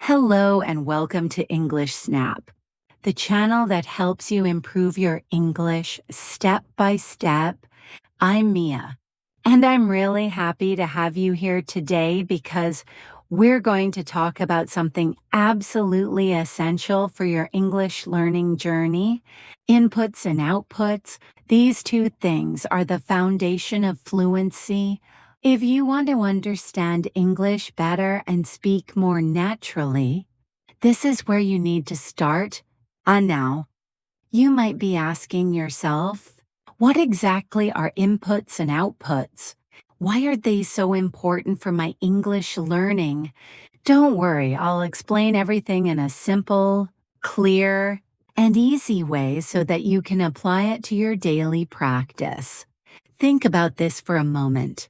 Hello and welcome to English Snap, the channel that helps you improve your English step by step. I'm Mia, and I'm really happy to have you here today because we're going to talk about something absolutely essential for your English learning journey. Inputs and outputs, these two things are the foundation of fluency. If you want to understand English better and speak more naturally, this is where you need to start. Now, you might be asking yourself, what exactly are inputs and outputs? Why are they so important for my English learning? Don't worry, I'll explain everything in a simple, clear, and easy way so that you can apply it to your daily practice. Think about this for a moment.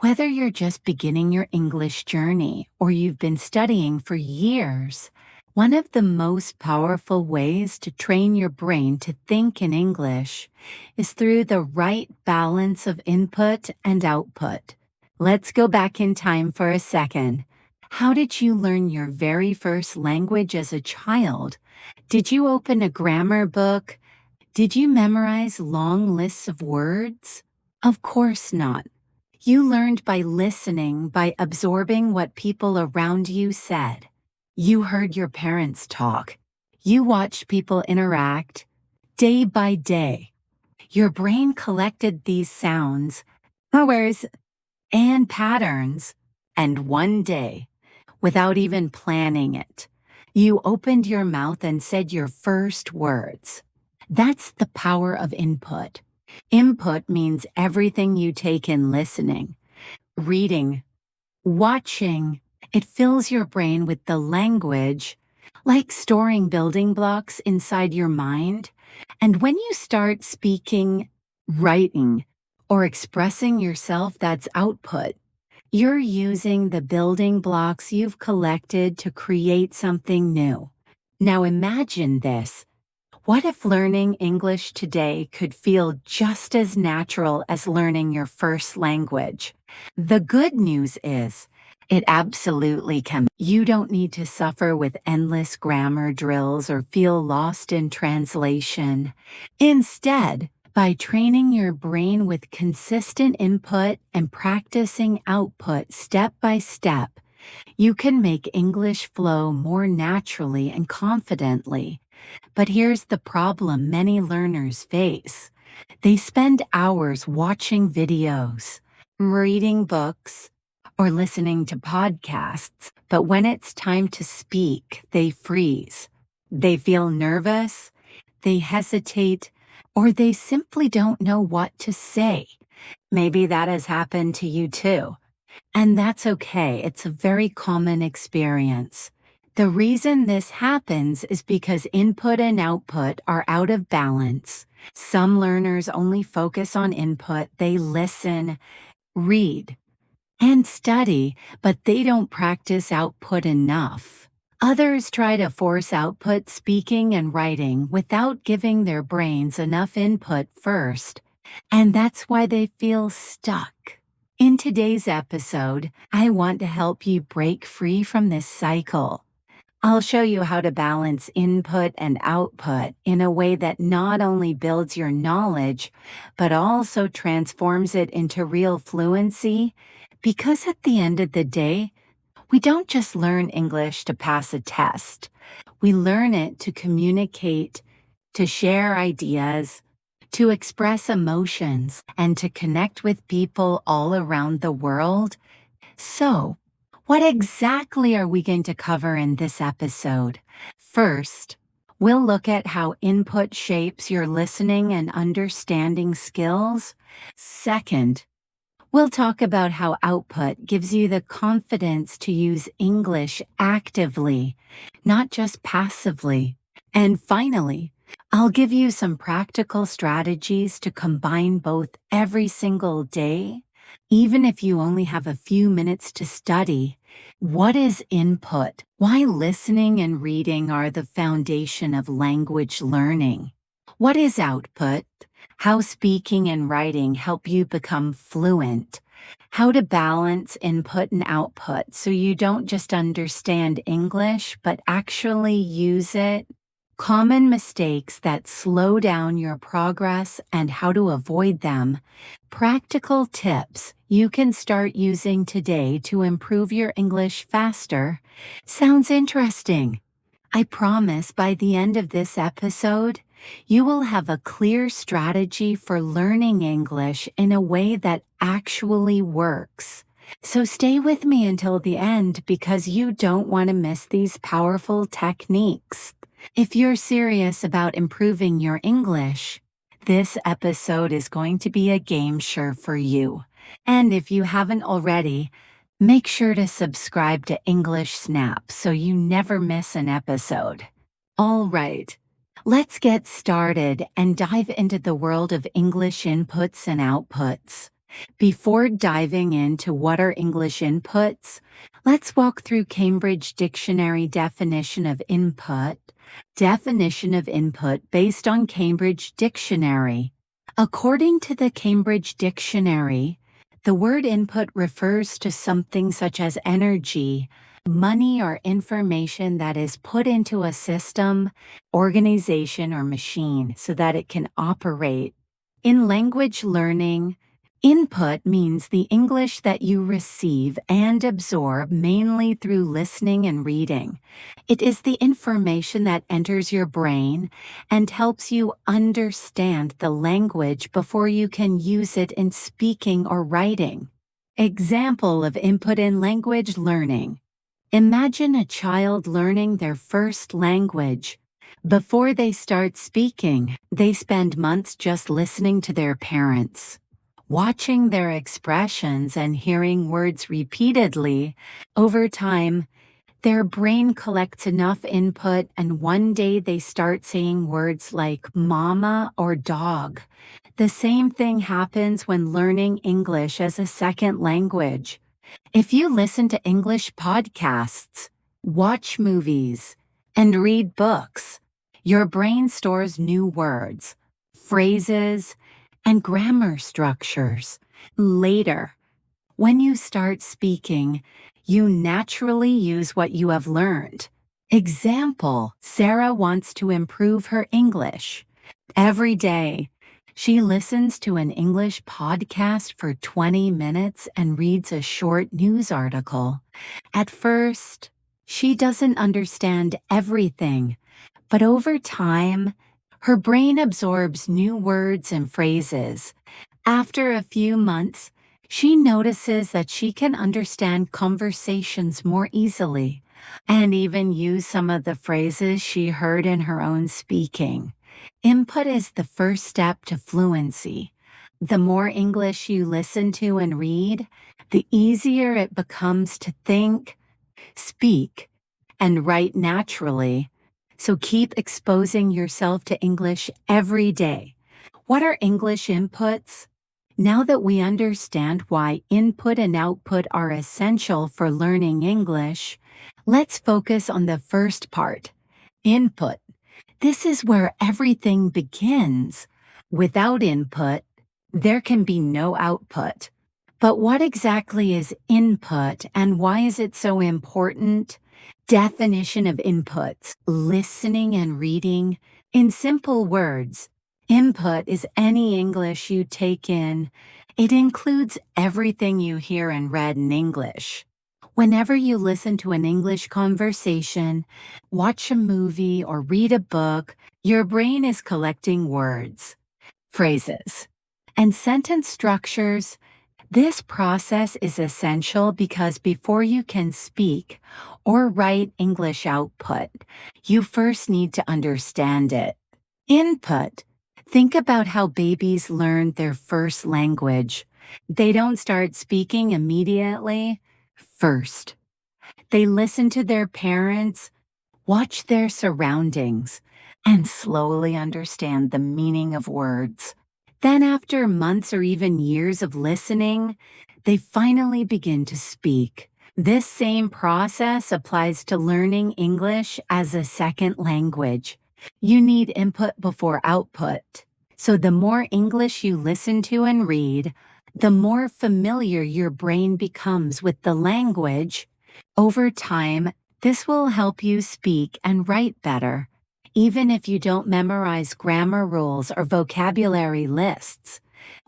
Whether you're just beginning your English journey or you've been studying for years, one of the most powerful ways to train your brain to think in English is through the right balance of input and output. Let's go back in time for a second. How did you learn your very first language as a child? Did you open a grammar book? Did you memorize long lists of words? Of course not. You learned by listening, by absorbing what people around you said. You heard your parents talk. You watched people interact. Day by day, your brain collected these sounds, powers, and patterns. And one day, without even planning it, you opened your mouth and said your first words. That's the power of input. Input means everything you take in listening, reading, watching. It fills your brain with the language, like storing building blocks inside your mind. And when you start speaking, writing, or expressing yourself, that's output. You're using the building blocks you've collected to create something new. Now imagine this. What if learning English today could feel just as natural as learning your first language? The good news is, it absolutely can. You don't need to suffer with endless grammar drills or feel lost in translation. Instead, by training your brain with consistent input and practicing output step by step, you can make English flow more naturally and confidently. But here's the problem many learners face. They spend hours watching videos, reading books, or listening to podcasts, but when it's time to speak, they freeze. They feel nervous, they hesitate, or they simply don't know what to say. Maybe that has happened to you too. And that's okay, it's a very common experience. The reason this happens is because input and output are out of balance. Some learners only focus on input, they listen, read, and study, but they don't practice output enough. Others try to force output speaking and writing without giving their brains enough input first, and that's why they feel stuck. In today's episode, I want to help you break free from this cycle. I'll show you how to balance input and output in a way that not only builds your knowledge, but also transforms it into real fluency. Because at the end of the day, we don't just learn English to pass a test. We learn it to communicate, to share ideas, to express emotions, and to connect with people all around the world. So, what exactly are we going to cover in this episode? First, we'll look at how input shapes your listening and understanding skills. Second, we'll talk about how output gives you the confidence to use English actively, not just passively. And finally, I'll give you some practical strategies to combine both every single day. Even if you only have a few minutes to study, what is input? Why listening and reading are the foundation of language learning? What is output? How speaking and writing help you become fluent? how to balance input and output so you don't just understand English but actually use it, common mistakes that slow down your progress and how to avoid them, practical tips you can start using today to improve your English faster. Sounds interesting. I promise by the end of this episode, you will have a clear strategy for learning English in a way that actually works. So stay with me until the end because you don't want to miss these powerful techniques. If you're serious about improving your English, this episode is going to be a game changer for you. And if you haven't already, make sure to subscribe to English Snap so you never miss an episode. All right, let's get started and dive into the world of English inputs and outputs. Before diving into what are English inputs, let's walk through Cambridge Dictionary definition of input. Definition of input based on Cambridge Dictionary. According to the Cambridge Dictionary, the word input refers to something such as energy, money, or information that is put into a system, organization, or machine so that it can operate. In language learning, input means the English that you receive and absorb mainly through listening and reading. It is the information that enters your brain and helps you understand the language before you can use it in speaking or writing. Example of input in language learning. Imagine a child learning their first language. Before they start speaking, they spend months just listening to their parents, watching their expressions and hearing words repeatedly. Over time, their brain collects enough input and one day they start saying words like mama or dog. The same thing happens when learning English as a second language. If you listen to English podcasts, watch movies, and read books, your brain stores new words, phrases, and grammar structures. Later, when you start speaking, you naturally use what you have learned. Example, Sarah wants to improve her English. Every day, she listens to an English podcast for 20 minutes and reads a short news article. At first, she doesn't understand everything, but over time, her brain absorbs new words and phrases. After a few months, she notices that she can understand conversations more easily and even use some of the phrases she heard in her own speaking. Input is the first step to fluency. The more English you listen to and read, the easier it becomes to think, speak, and write naturally. So keep exposing yourself to English every day. What are English inputs? Now that we understand why input and output are essential for learning English, let's focus on the first part, input. This is where everything begins. Without input, there can be no output. But what exactly is input and why is it so important? Definition of inputs, listening and reading. In simple words, input is any English you take in. It includes everything you hear and read in English. Whenever you listen to an English conversation, watch a movie, or read a book, your brain is collecting words, phrases, and sentence structures. This process is essential because before you can speak or write English output, you first need to understand it. Input. Think about how babies learn their first language. They don't start speaking immediately. First, they listen to their parents, watch their surroundings, and slowly understand the meaning of words. Then after months or even years of listening, they finally begin to speak. This same process applies to learning English as a second language. You need input before output. So the more English you listen to and read, The more familiar your brain becomes with the language, over time, this will help you speak and write better, even if you don't memorize grammar rules or vocabulary lists.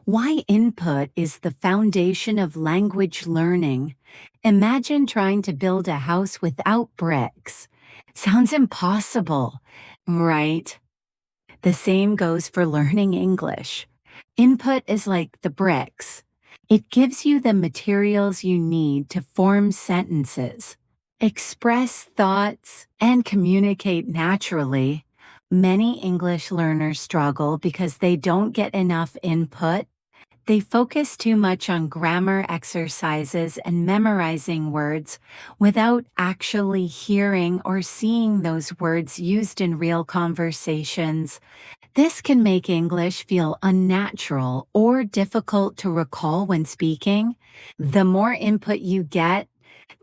Why input is the foundation of language learning. Imagine trying to build a house without bricks. Sounds impossible, right? The same goes for learning English. Input is like the bricks. It gives you the materials you need to form sentences, express thoughts, and communicate naturally. Many English learners struggle because they don't get enough input. They focus too much on grammar exercises and memorizing words without actually hearing or seeing those words used in real conversations. This can make English feel unnatural or difficult to recall when speaking. The more input you get,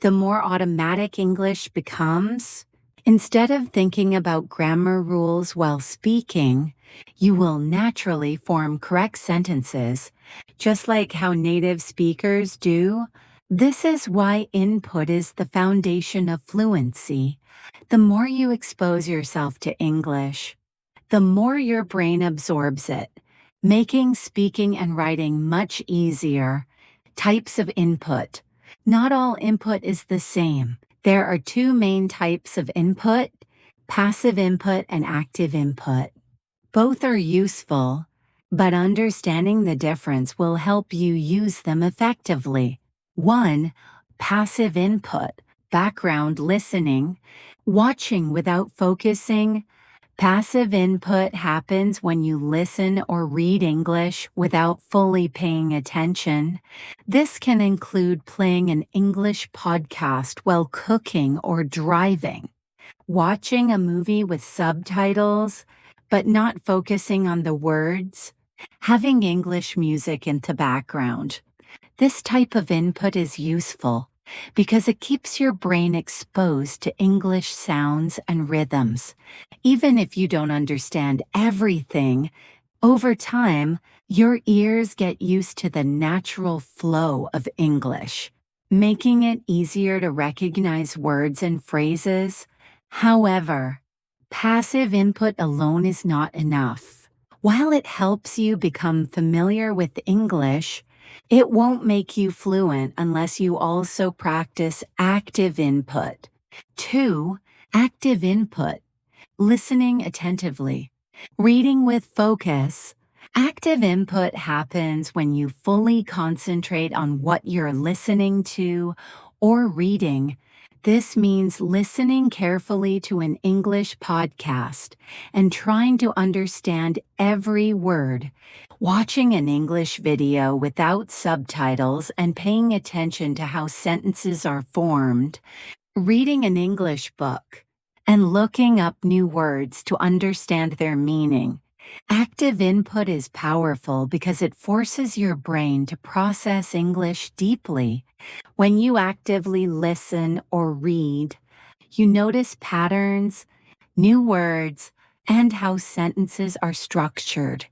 the more automatic English becomes. Instead of thinking about grammar rules while speaking, you will naturally form correct sentences, just like how native speakers do. This is why input is the foundation of fluency. The more you expose yourself to English, the more your brain absorbs it, making speaking and writing much easier. Types of input. Not all input is the same. There are two main types of input: passive input and active input. Both are useful, but understanding the difference will help you use them effectively. 1. Passive input, background listening, watching without focusing. Passive input happens when you listen or read English without fully paying attention. This can include playing an English podcast while cooking or driving, watching a movie with subtitles, but not focusing on the words, having English music in the background. This type of input is useful because it keeps your brain exposed to English sounds and rhythms. Even if you don't understand everything, over time, your ears get used to the natural flow of English, making it easier to recognize words and phrases. However, passive input alone is not enough. While it helps you become familiar with English, it won't make you fluent unless you also practice active input. 2. Active input. Listening attentively. Reading with focus. Active input happens when you fully concentrate on what you're listening to or reading. This means listening carefully to an English podcast and trying to understand every word, watching an English video without subtitles and paying attention to how sentences are formed, reading an English book, and looking up new words to understand their meaning. Active input is powerful because it forces your brain to process English deeply. When you actively listen or read, you notice patterns, new words, and how sentences are structured.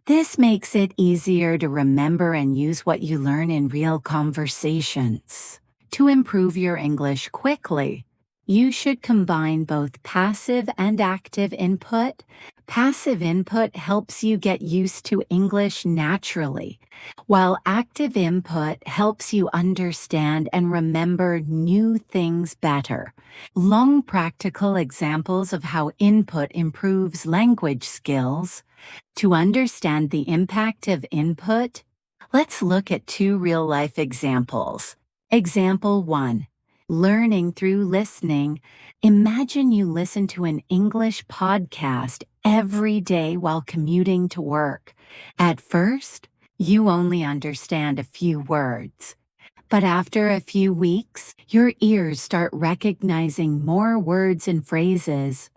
This makes it easier to remember and use what you learn in real conversations. To improve your English quickly, you should combine both passive and active input. Passive input helps you get used to English naturally, while active input helps you understand and remember new things better. Long practical examples of how input improves language skills. To understand the impact of input, let's look at two real-life examples. Example 1. Learning through listening. Imagine you listen to an English podcast every day while commuting to work. At first, you only understand a few words. But after a few weeks, your ears start recognizing more words and phrases.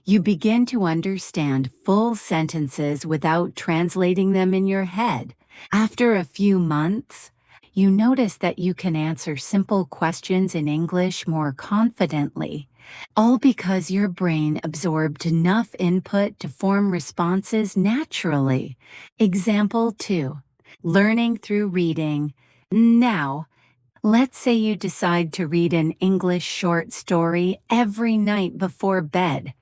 You begin to understand full sentences without translating them in your head. After a few months, you notice that you can answer simple questions in English more confidently, all because your brain absorbed enough input to form responses naturally. Example 2. Learning through reading. Now, let's say you decide to read an English short story every night before bed.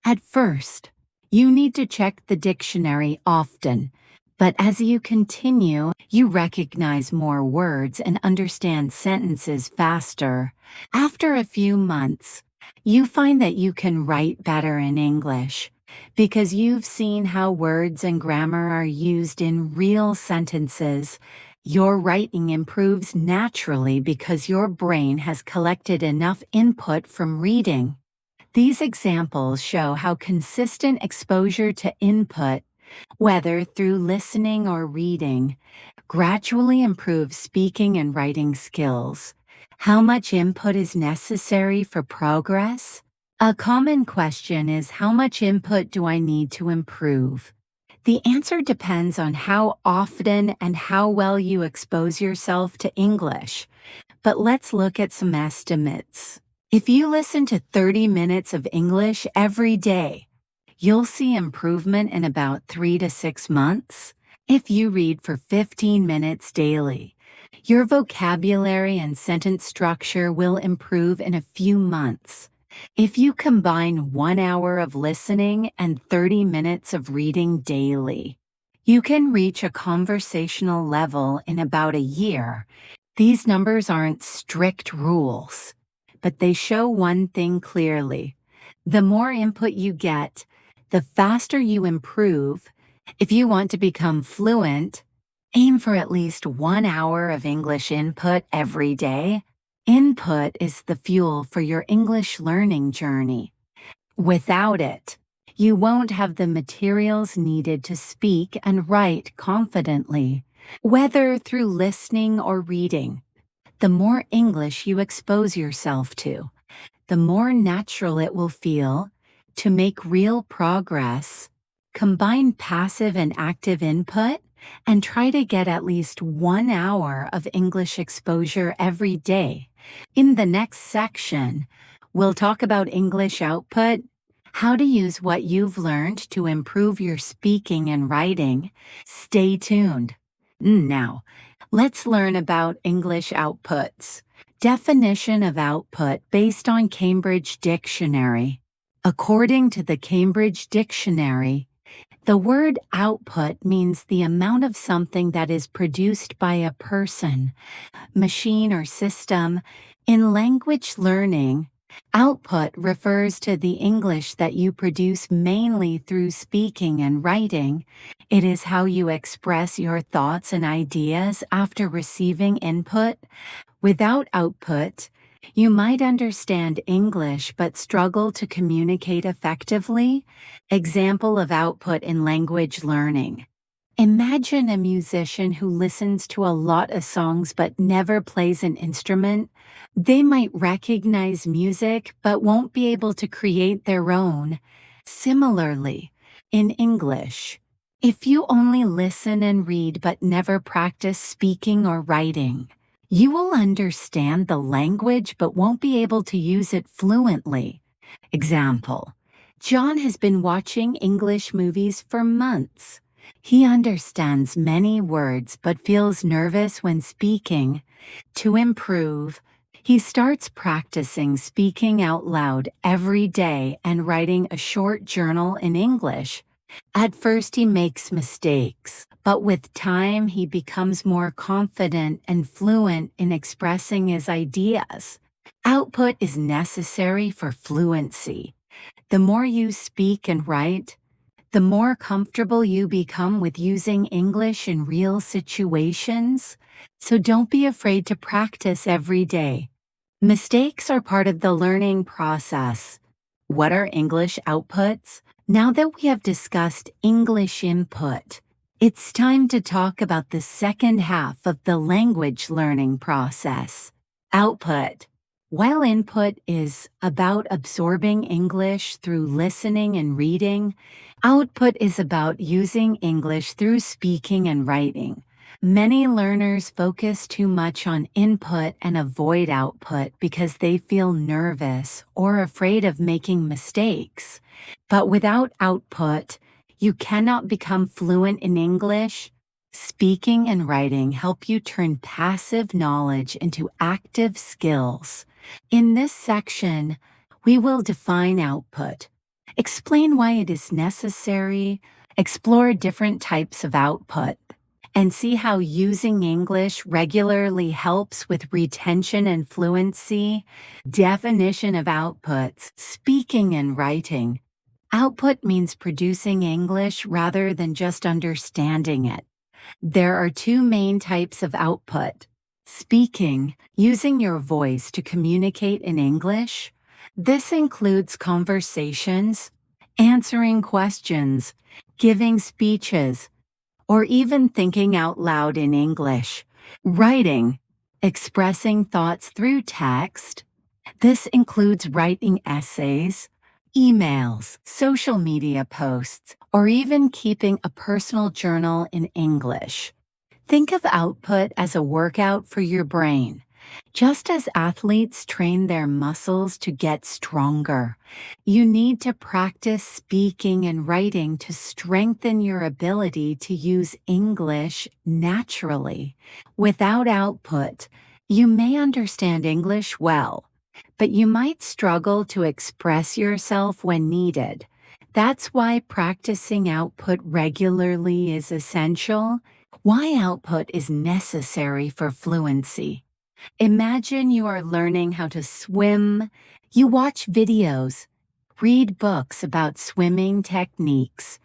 At first, you need to check the dictionary often, but as you continue, you recognize more words and understand sentences faster. After a few months, you find that you can write better in English because you've seen how words and grammar are used in real sentences. Your writing improves naturally because your brain has collected enough input from reading. These examples show how consistent exposure to input, whether through listening or reading, gradually improves speaking and writing skills. How much input is necessary for progress? A common question is, how much input do I need to improve? The answer depends on how often and how well you expose yourself to English. But let's look at some estimates. If you listen to 30 minutes of English every day, you'll see improvement in about 3 to 6 months. If you read for 15 minutes daily, your vocabulary and sentence structure will improve in a few months. If you combine 1 hour of listening and 30 minutes of reading daily, you can reach a conversational level in about a year. These numbers aren't strict rules, but they show one thing clearly. The more input you get, the faster you improve. If you want to become fluent, aim for at least 1 hour of English input every day. Input is the fuel for your English learning journey. Without it, you won't have the materials needed to speak and write confidently. Whether through listening or reading, the more English you expose yourself to, the more natural it will feel to make real progress. Combine passive and active input and try to get at least 1 hour of English exposure every day. In the next section, we'll talk about English output, how to use what you've learned to improve your speaking and writing. Stay tuned. Now, let's learn about English outputs. Definition of output based on Cambridge Dictionary. According to the Cambridge Dictionary, the word output means the amount of something that is produced by a person, machine, or system. In language learning, output refers to the English that you produce mainly through speaking and writing. It is how you express your thoughts and ideas after receiving input. Without output, you might understand English but struggle to communicate effectively. Example of output in language learning. Imagine a musician who listens to a lot of songs but never plays an instrument. They might recognize music but won't be able to create their own. Similarly, in English, if you only listen and read but never practice speaking or writing, you will understand the language but won't be able to use it fluently. Example: John has been watching English movies for months. He understands many words but feels nervous when speaking. To improve, he starts practicing speaking out loud every day and writing a short journal in English. At first he makes mistakes, but with time he becomes more confident and fluent in expressing his ideas. Output is necessary for fluency. The more you speak and write, the more comfortable you become with using English in real situations. So don't be afraid to practice every day. Mistakes are part of the learning process. What are English outputs? Now that we have discussed English input, it's time to talk about the second half of the language learning process. Output. While input is about absorbing English through listening and reading, output is about using English through speaking and writing. Many learners focus too much on input and avoid output because they feel nervous or afraid of making mistakes. But without output, you cannot become fluent in English. Speaking and writing help you turn passive knowledge into active skills. In this section, we will define output, explain why it is necessary, explore different types of output, and see how using English regularly helps with retention and fluency. Definition of outputs, speaking and writing. Output means producing English rather than just understanding it. There are two main types of output. Speaking, using your voice to communicate in English. This includes conversations, answering questions, giving speeches, or even thinking out loud in English. Writing, expressing thoughts through text. This includes writing essays, emails, social media posts, or even keeping a personal journal in English. Think of output as a workout for your brain. Just as athletes train their muscles to get stronger, you need to practice speaking and writing to strengthen your ability to use English naturally. Without output, you may understand English well, but you might struggle to express yourself when needed. That's why practicing output regularly is essential. Why output is necessary for fluency. Imagine you are learning how to swim. You watch videos, read books about swimming techniques,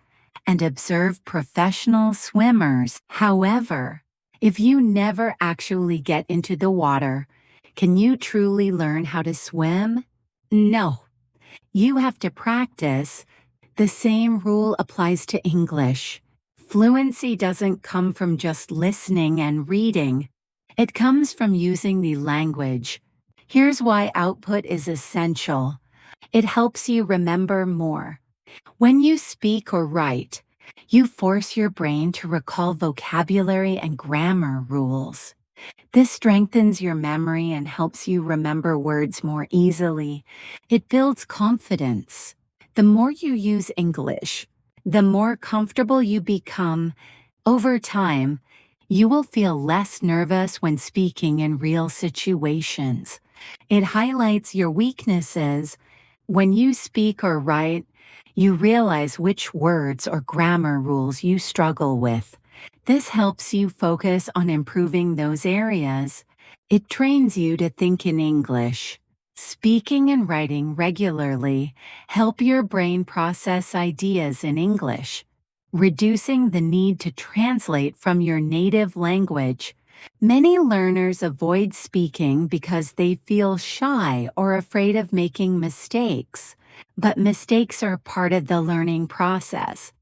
and observe professional swimmers. However, if you never actually get into the water, can you truly learn how to swim? No. You have to practice. The same rule applies to English. Fluency doesn't come from just listening and reading. It comes from using the language. Here's why output is essential. It helps you remember more. When you speak or write, you force your brain to recall vocabulary and grammar rules. This strengthens your memory and helps you remember words more easily. It builds confidence. The more you use English, the more comfortable you become. Over time, you will feel less nervous when speaking in real situations. It highlights your weaknesses. When you speak or write, you realize which words or grammar rules you struggle with. This helps you focus on improving those areas. It trains you to think in English. Speaking and writing regularly help your brain process ideas in English, reducing the need to translate from your native language. Many learners avoid speaking because they feel shy or afraid of making mistakes, but mistakes are part of the learning process.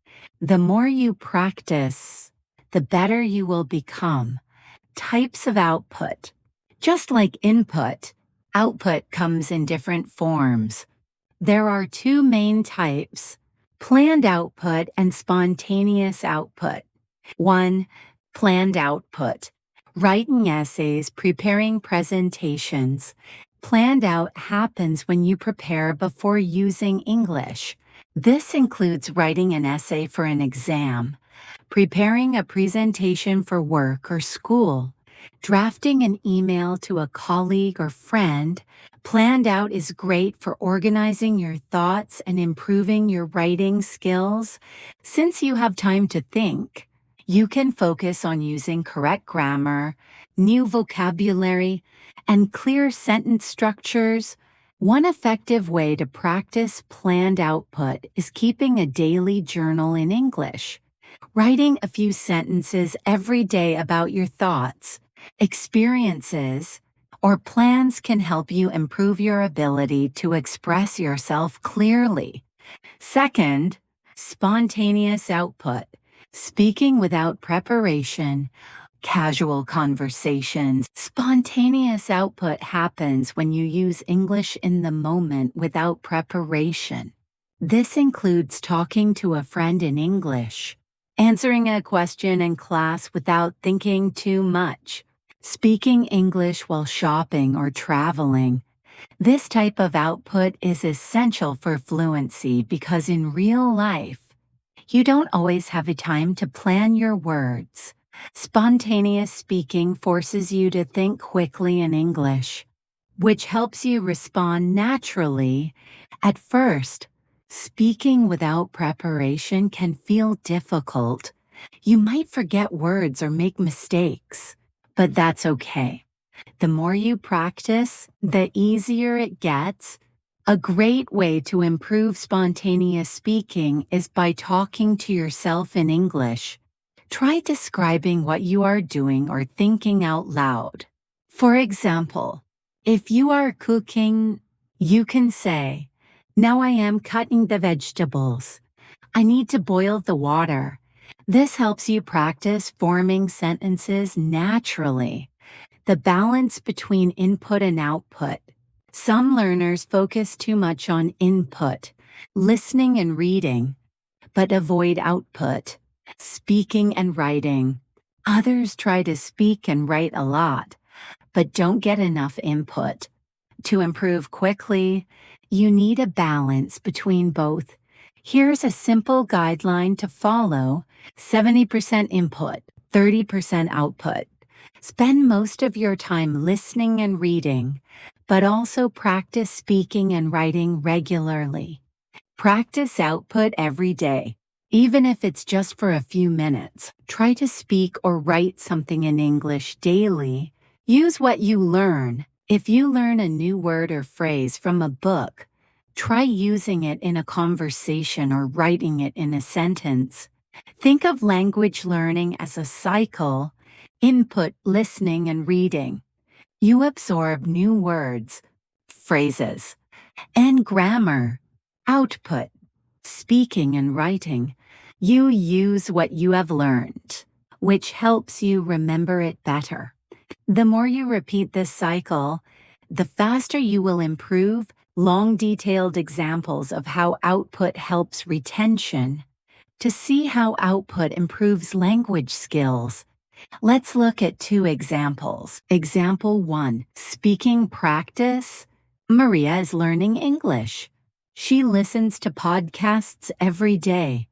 The more you practice, the better you will become. Types of output. Just like input, output comes in different forms. There are two main types: planned output and spontaneous output. 1. Planned output. Writing essays, preparing presentations. Planned out happens when you prepare before using English. This includes writing an essay for an exam, preparing a presentation for work or school, drafting an email to a colleague or friend. Planned out is great for organizing your thoughts and improving your writing skills. Since you have time to think, you can focus on using correct grammar, new vocabulary, and clear sentence structures. One effective way to practice planned output is keeping a daily journal in English. Writing a few sentences every day about your thoughts, experiences, or plans can help you improve your ability to express yourself clearly. 2. Spontaneous output. Speaking without preparation. Casual conversations. Spontaneous output happens when you use English in the moment without preparation. This includes talking to a friend in English, answering a question in class without thinking too much, speaking English while shopping or traveling. This type of output is essential for fluency because in real life, you don't always have a time to plan your words. Spontaneous speaking forces you to think quickly in English, which helps you respond naturally. At first, speaking without preparation can feel difficult. You might forget words or make mistakes, but that's okay. The more you practice, the easier it gets. A great way to improve spontaneous speaking is by talking to yourself in English. Try describing what you are doing or thinking out loud. For example, if you are cooking, you can say, "Now I am cutting the vegetables. I need to boil the water." This helps you practice forming sentences naturally. The balance between input and output. Some learners focus too much on input, listening and reading, but avoid output, speaking and writing. Others try to speak and write a lot, but don't get enough input. To improve quickly, you need a balance between both. Here's a simple guideline to follow: 70% input, 30% output. Spend most of your time listening and reading, but also practice speaking and writing regularly. Practice output every day. Even if it's just for a few minutes, try to speak or write something in English daily. Use what you learn. If you learn a new word or phrase from a book, try using it in a conversation or writing it in a sentence. Think of language learning as a cycle: input, listening, and reading. You absorb new words, phrases, and grammar. Output, speaking and writing. You use what you have learned, which helps you remember it better. The more you repeat this cycle, the faster you will improve. Long, detailed examples of how output helps retention. To see how output improves language skills, let's look at 2 examples. Example 1, speaking practice. Maria is learning English. She listens to podcasts every day,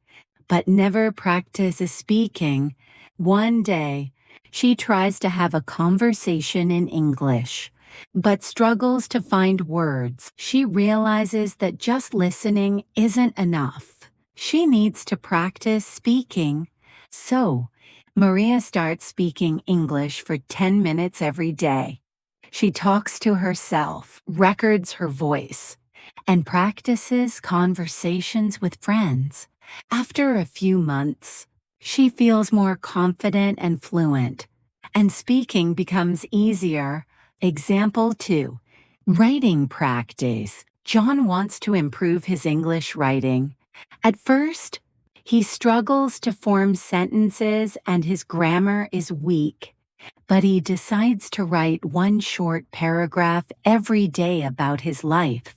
but never practices speaking. One day, she tries to have a conversation in English, but struggles to find words. She realizes that just listening isn't enough. She needs to practice speaking. So, Maria starts speaking English for 10 minutes every day. She talks to herself, records her voice, and practices conversations with friends. After a few months, she feels more confident and fluent, and speaking becomes easier. Example 2, writing practice. John wants to improve his English writing. At first, he struggles to form sentences and his grammar is weak, but he decides to write one short paragraph every day about his life.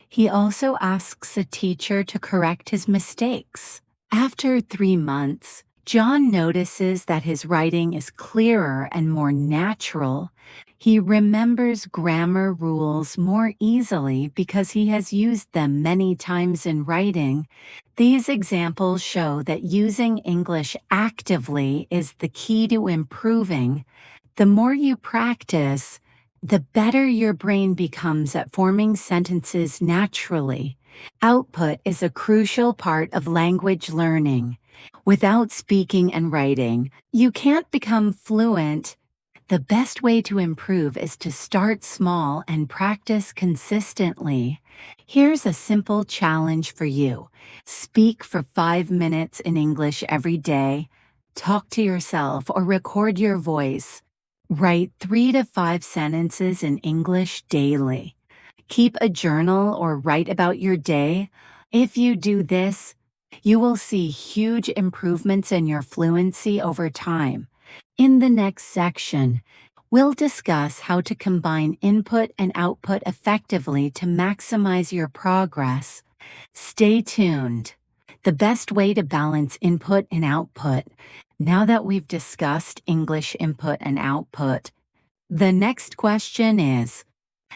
He also asks a teacher to correct his mistakes. After 3 months, John notices that his writing is clearer and more natural. He remembers grammar rules more easily because he has used them many times in writing. These examples show that using English actively is the key to improving. The more you practice, the better your brain becomes at forming sentences naturally. Output is a crucial part of language learning. Without speaking and writing, you can't become fluent. The best way to improve is to start small and practice consistently. Here's a simple challenge for you. Speak for 5 minutes in English every day. Talk to yourself or record your voice. Write 3 to 5 sentences in English daily. Keep a journal or write about your day. If you do this, you will see huge improvements in your fluency over time. In the next section, we'll discuss how to combine input and output effectively to maximize your progress. Stay tuned. The best way to balance input and output. Now that we've discussed English input and output, the next question is,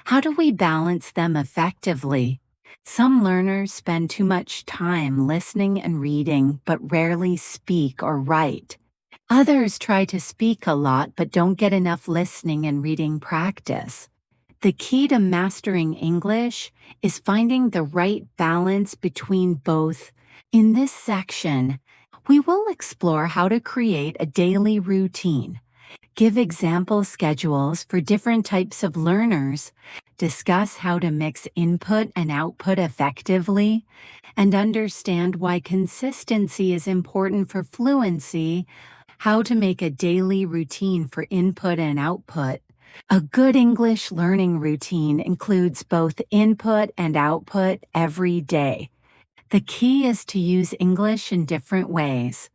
how do we balance them effectively? Some learners spend too much time listening and reading but rarely speak or write. Others try to speak a lot but don't get enough listening and reading practice. The key to mastering English is finding the right balance between both. In this section, we will explore how to create a daily routine, give example schedules for different types of learners, discuss how to mix input and output effectively, and understand why consistency is important for fluency, how to make a daily routine for input and output. A good English learning routine includes both input and output every day. The key is to use English in different ways.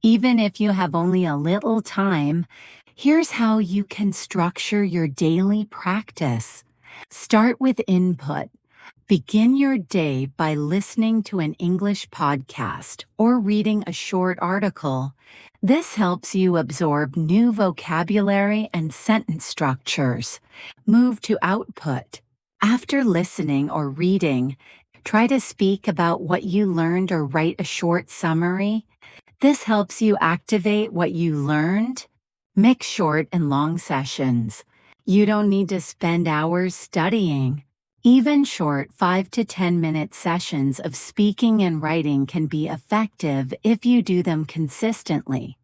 Even if you have only a little time, here's how you can structure your daily practice. Start with input. Begin your day by listening to an English podcast or reading a short article. This helps you absorb new vocabulary and sentence structures. Move to output. After listening or reading, try to speak about what you learned or write a short summary. This helps you activate what you learned. Mix short and long sessions. You don't need to spend hours studying. Even short 5 to 10 minute sessions of speaking and writing can be effective if you do them consistently.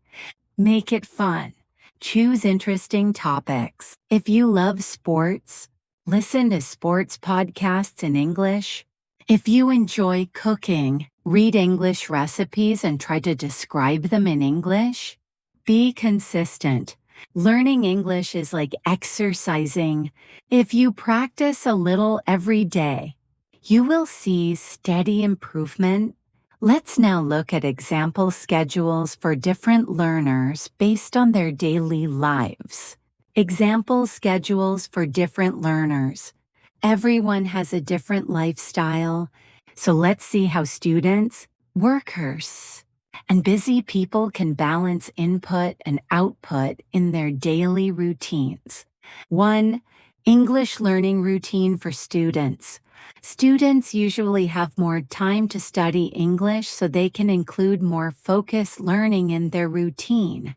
Make it fun. Choose interesting topics. If you love sports, listen to sports podcasts in English. If you enjoy cooking, read English recipes and try to describe them in English. Be consistent. Learning English is like exercising. If you practice a little every day, you will see steady improvement. Let's now look at example schedules for different learners based on their daily lives. Example schedules for different learners. Everyone has a different lifestyle, so let's see how students, workers, and busy people can balance input and output in their daily routines. 1. English learning routine for students. Students usually have more time to study English so they can include more focused learning in their routine.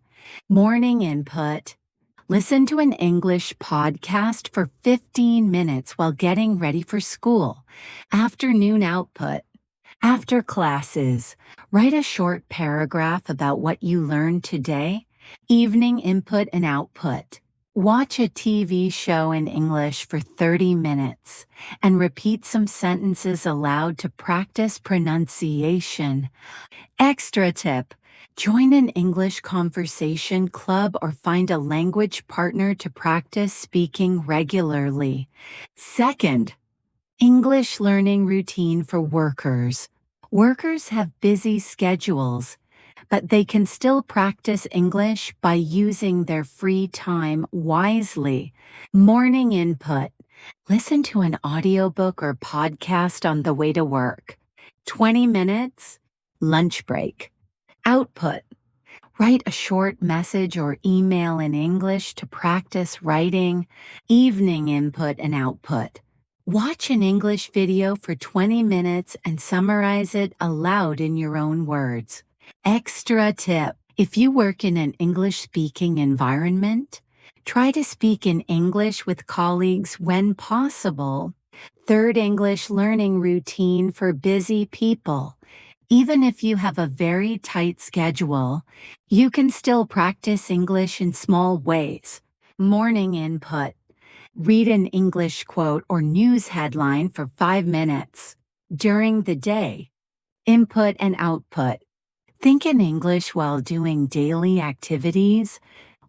Morning input. Listen to an English podcast for 15 minutes while getting ready for school. Afternoon output. After classes, write a short paragraph about what you learned today. Evening input and output. Watch a TV show in English for 30 minutes and repeat some sentences aloud to practice pronunciation. Extra tip. Join an English conversation club or find a language partner to practice speaking regularly. Second, English learning routine for workers. Workers have busy schedules, but they can still practice English by using their free time wisely. Morning input. Listen to an audiobook or podcast on the way to work. 20 minutes. Lunch break. Output. Write a short message or email in English to practice writing. Evening input and output. Watch an English video for 20 minutes and summarize it aloud in your own words. Extra tip. If you work in an English-speaking environment, try to speak in English with colleagues when possible. Third, English learning routine for busy people. Even if you have a very tight schedule, you can still practice English in small ways. Morning input. Read an English quote or news headline for 5 minutes. During the day, input and output. Think in English while doing daily activities.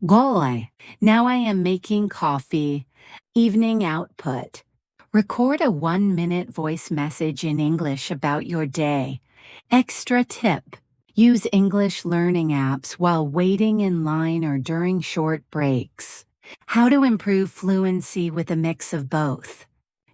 Goal. Now I am making coffee. Evening output. Record a 1-minute voice message in English about your day. Extra tip. Use English learning apps while waiting in line or during short breaks. How to improve fluency with a mix of both.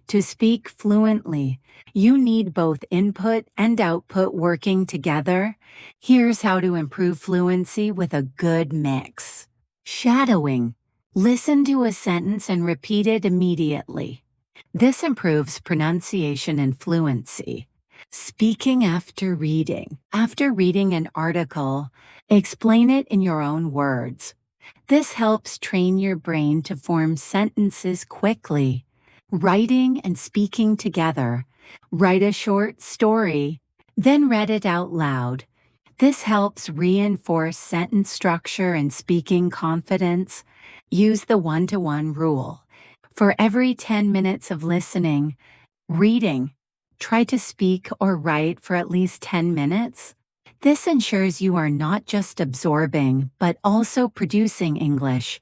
To speak fluently, you need both input and output working together. Here's how to improve fluency with a good mix. Shadowing. Listen to a sentence and repeat it immediately. This improves pronunciation and fluency. Speaking after reading. After reading an article, explain it in your own words. This helps train your brain to form sentences quickly. Writing and speaking together. Write a short story, then read it out loud. This helps reinforce sentence structure and speaking confidence. Use the one-to-one rule. For every 10 minutes of listening, reading, try to speak or write for at least 10 minutes. This ensures you are not just absorbing, but also producing English.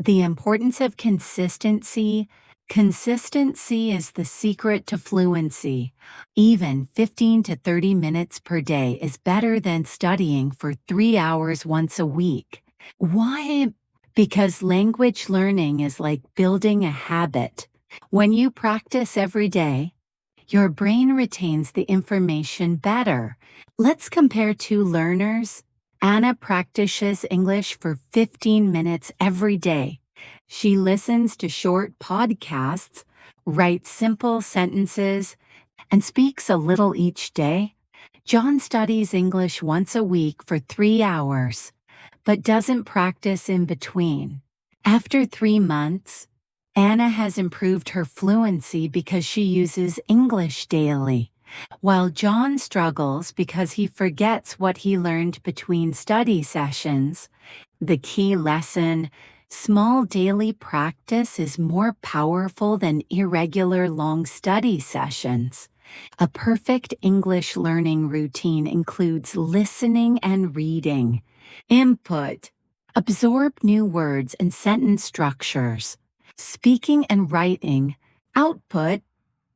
The importance of consistency. Consistency is the secret to fluency. Even 15 to 30 minutes per day is better than studying for 3 hours once a week. Why? Because language learning is like building a habit. When you practice every day, your brain retains the information better. Let's compare two learners. Anna practices English for 15 minutes every day. She listens to short podcasts, writes simple sentences, and speaks a little each day. John studies English once a week for 3 hours, but doesn't practice in between. After 3 months, Anna has improved her fluency because she uses English daily, while John struggles because he forgets what he learned between study sessions. The key lesson: small daily practice is more powerful than irregular long study sessions. A perfect English learning routine includes listening and reading. Input: absorb new words and sentence structures. Speaking and writing. Output: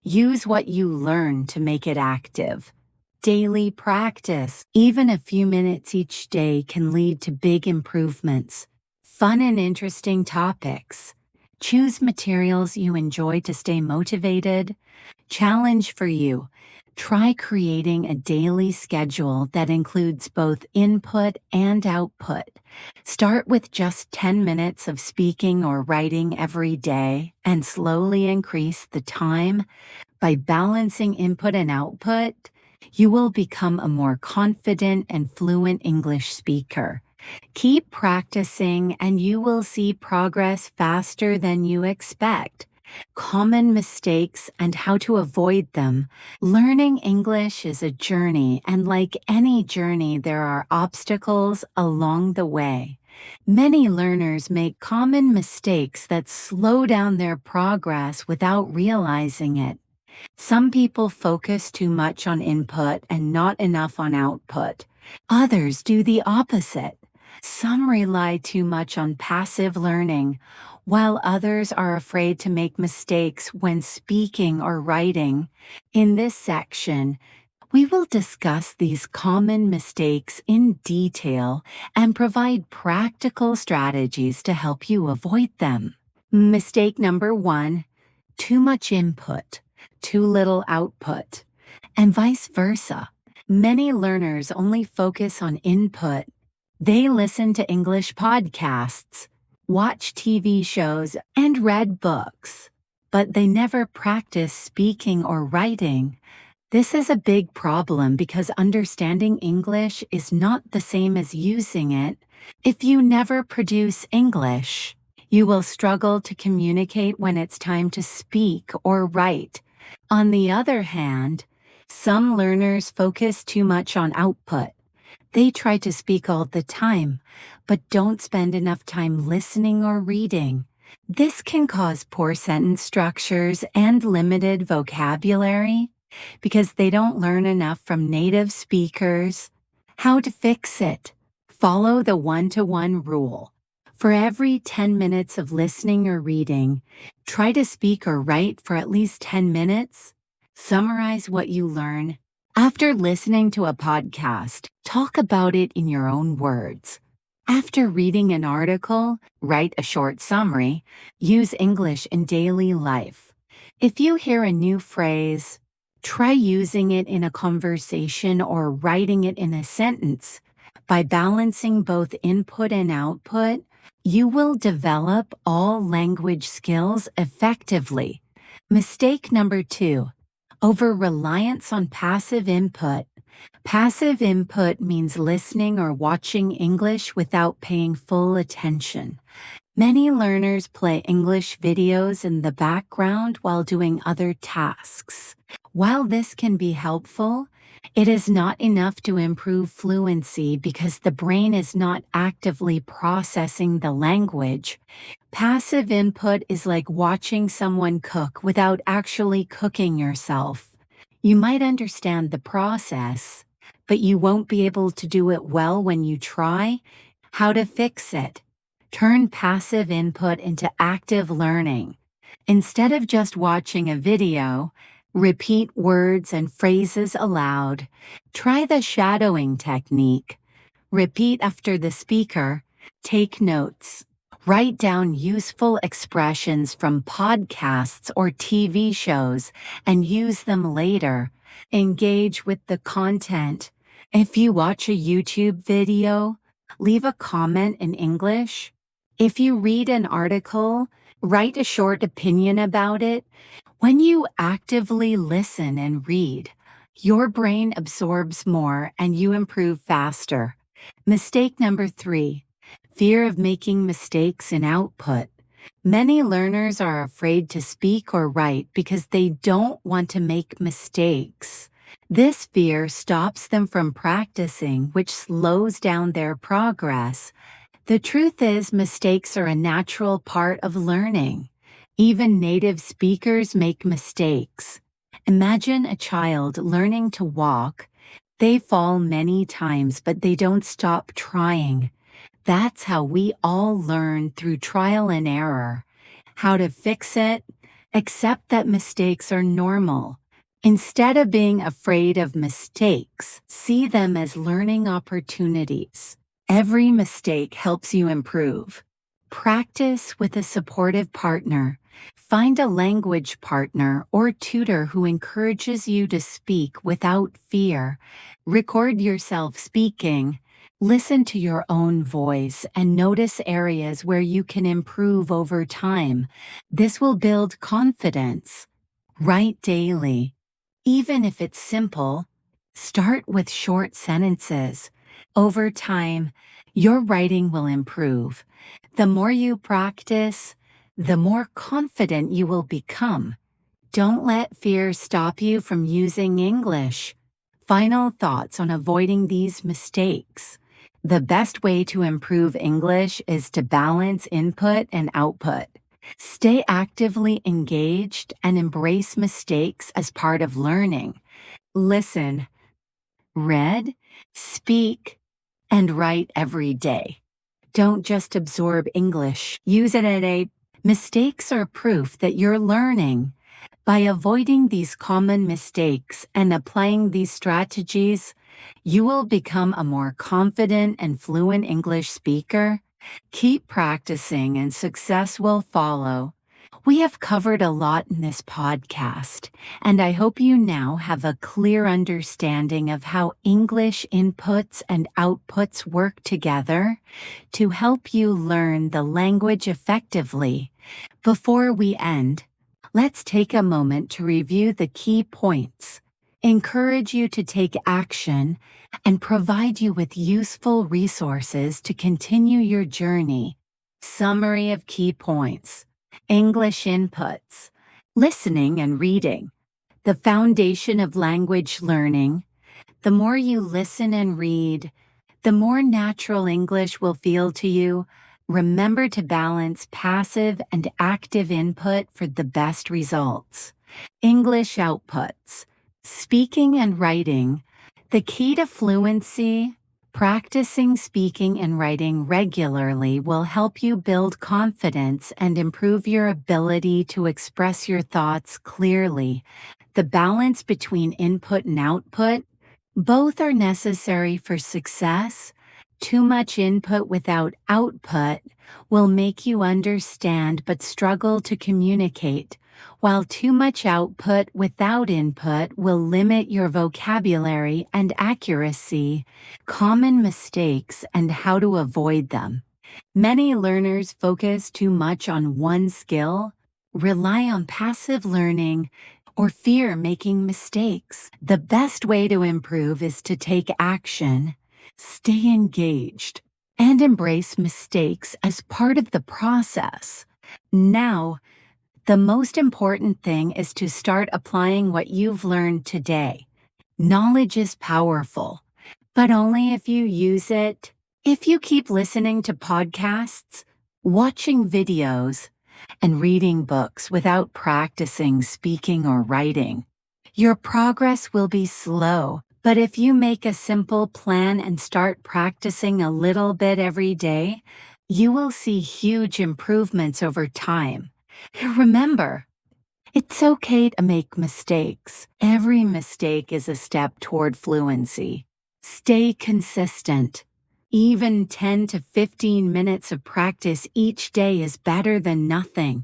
use what you learn to make it active. Daily practice. Even a few minutes each day can lead to big improvements. Fun and interesting topics. Choose materials you enjoy to stay motivated. Challenge for you. Try creating a daily schedule that includes both input and output. Start with just 10 minutes of speaking or writing every day and slowly increase the time. By balancing input and output, you will become a more confident and fluent English speaker. Keep practicing and you will see progress faster than you expect. Common mistakes and how to avoid them. Learning English is a journey, and like any journey, there are obstacles along the way. Many learners make common mistakes that slow down their progress without realizing it. Some people focus too much on input and not enough on output. Others do the opposite. Some rely too much on passive learning, while others are afraid to make mistakes when speaking or writing. In this section, we will discuss these common mistakes in detail and provide practical strategies to help you avoid them. Mistake number 1: too much input, too little output, and vice versa. Many learners only focus on input. They listen to English podcasts, watch TV shows, and read books, but they never practice speaking or writing. This is a big problem because understanding English is not the same as using it. If you never produce English, you will struggle to communicate when it's time to speak or write. On the other hand, some learners focus too much on output. They try to speak all the time, but don't spend enough time listening or reading. This can cause poor sentence structures and limited vocabulary because they don't learn enough from native speakers. How to fix it? Follow the one-to-one rule. For every 10 minutes of listening or reading, try to speak or write for at least 10 minutes. Summarize what you learn. After listening to a podcast, talk about it in your own words. After reading an article, write a short summary. Use English in daily life. If you hear a new phrase, try using it in a conversation or writing it in a sentence. By balancing both input and output, you will develop all language skills effectively. Mistake number 2: over reliance on passive input. Passive input means listening or watching English without paying full attention. Many learners play English videos in the background while doing other tasks. While this can be helpful, it is not enough to improve fluency because the brain is not actively processing the language. Passive input is like watching someone cook without actually cooking yourself. You might understand the process, but you won't be able to do it well when you try. How to fix it? Turn passive input into active learning. Instead of just watching a video, repeat words and phrases aloud. Try the shadowing technique. Repeat after the speaker. Take notes. Write down useful expressions from podcasts or TV shows and use them later. Engage with the content. If you watch a YouTube video, leave a comment in English. If you read an article, write a short opinion about it. When you actively listen and read, your brain absorbs more and you improve faster. Mistake number 3, fear of making mistakes in output. Many learners are afraid to speak or write because they don't want to make mistakes. This fear stops them from practicing, which slows down their progress. The truth is, mistakes are a natural part of learning. Even native speakers make mistakes. Imagine a child learning to walk. They fall many times, but they don't stop trying. That's how we all learn, through trial and error. How to fix it? Accept that mistakes are normal. Instead of being afraid of mistakes, see them as learning opportunities. Every mistake helps you improve. Practice with a supportive partner. Find a language partner or tutor who encourages you to speak without fear. Record yourself speaking. Listen to your own voice and notice areas where you can improve over time. This will build confidence. Write daily. Even if it's simple, start with short sentences. Over time, your writing will improve. The more you practice, the more confident you will become. Don't let fear stop you from using English. Final thoughts on avoiding these mistakes. The best way to improve English is to balance input and output. Stay actively engaged and embrace mistakes as part of learning. Listen, read, speak, and write every day. Don't just absorb English. Use it at a Mistakes are proof that you're learning. By avoiding these common mistakes and applying these strategies, you will become a more confident and fluent English speaker. Keep practicing and success will follow. We have covered a lot in this podcast, and I hope you now have a clear understanding of how English inputs and outputs work together to help you learn the language effectively. Before we end, let's take a moment to review the key points, encourage you to take action, and provide you with useful resources to continue your journey. Summary of key points. English inputs. Listening and reading. The foundation of language learning. The more you listen and read, the more natural English will feel to you. Remember to balance passive and active input for the best results. English outputs. Speaking and writing. The key to fluency. Practicing speaking and writing regularly will help you build confidence and improve your ability to express your thoughts clearly. The balance between input and output. Both are necessary for success. Too much input without output will make you understand but struggle to communicate, while too much output without input will limit your vocabulary and accuracy. Common mistakes and how to avoid them. Many learners focus too much on one skill, rely on passive learning, or fear making mistakes. The best way to improve is to take action, stay engaged, and embrace mistakes as part of the process. Now, the most important thing is to start applying what you've learned today. Knowledge is powerful, but only if you use it. If you keep listening to podcasts, watching videos, and reading books without practicing speaking or writing, your progress will be slow. But if you make a simple plan and start practicing a little bit every day, you will see huge improvements over time. Remember, it's okay to make mistakes. Every mistake is a step toward fluency. Stay consistent. Even 10 to 15 minutes of practice each day is better than nothing.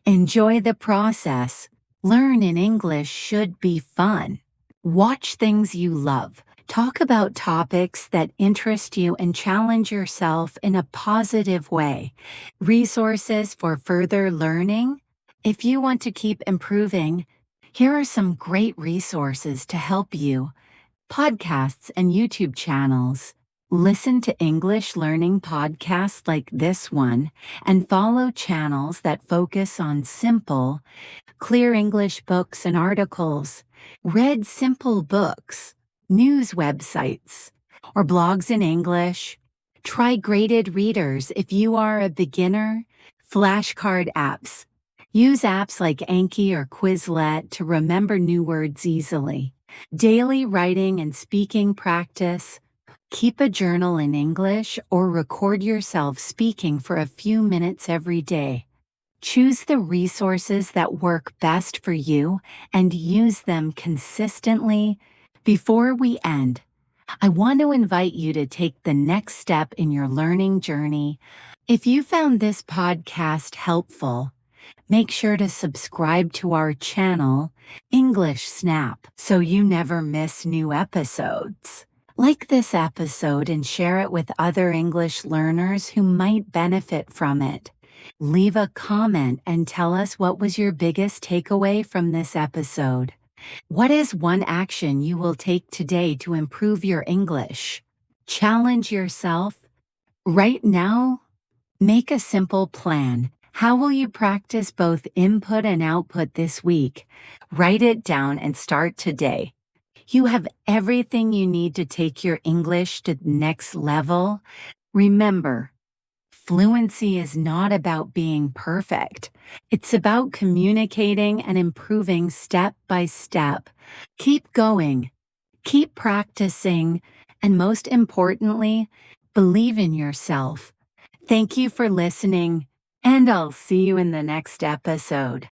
Enjoy the process. Learn in English should be fun. Watch things you love. Talk about topics that interest you and challenge yourself in a positive way. Resources for further learning. If you want to keep improving, here are some great resources to help you. Podcasts and YouTube channels. Listen to English learning podcasts like this one and follow channels that focus on simple, clear English books and articles. Read simple books, news websites, or blogs in English. Try graded readers if you are a beginner. Flashcard apps. Use apps like Anki or Quizlet to remember new words easily. Daily writing and speaking practice. Keep a journal in English or record yourself speaking for a few minutes every day. Choose the resources that work best for you and use them consistently. Before we end, I want to invite you to take the next step in your learning journey. If you found this podcast helpful, make sure to subscribe to our channel, English Snap, so you never miss new episodes. Like this episode and share it with other English learners who might benefit from it. Leave a comment and tell us what was your biggest takeaway from this episode. What is one action you will take today to improve your English? Challenge yourself. Right now, make a simple plan. How will you practice both input and output this week? Write it down and start today. You have everything you need to take your English to the next level. Remember, fluency is not about being perfect. It's about communicating and improving step by step. Keep going, keep practicing, and most importantly, believe in yourself. Thank you for listening, and I'll see you in the next episode.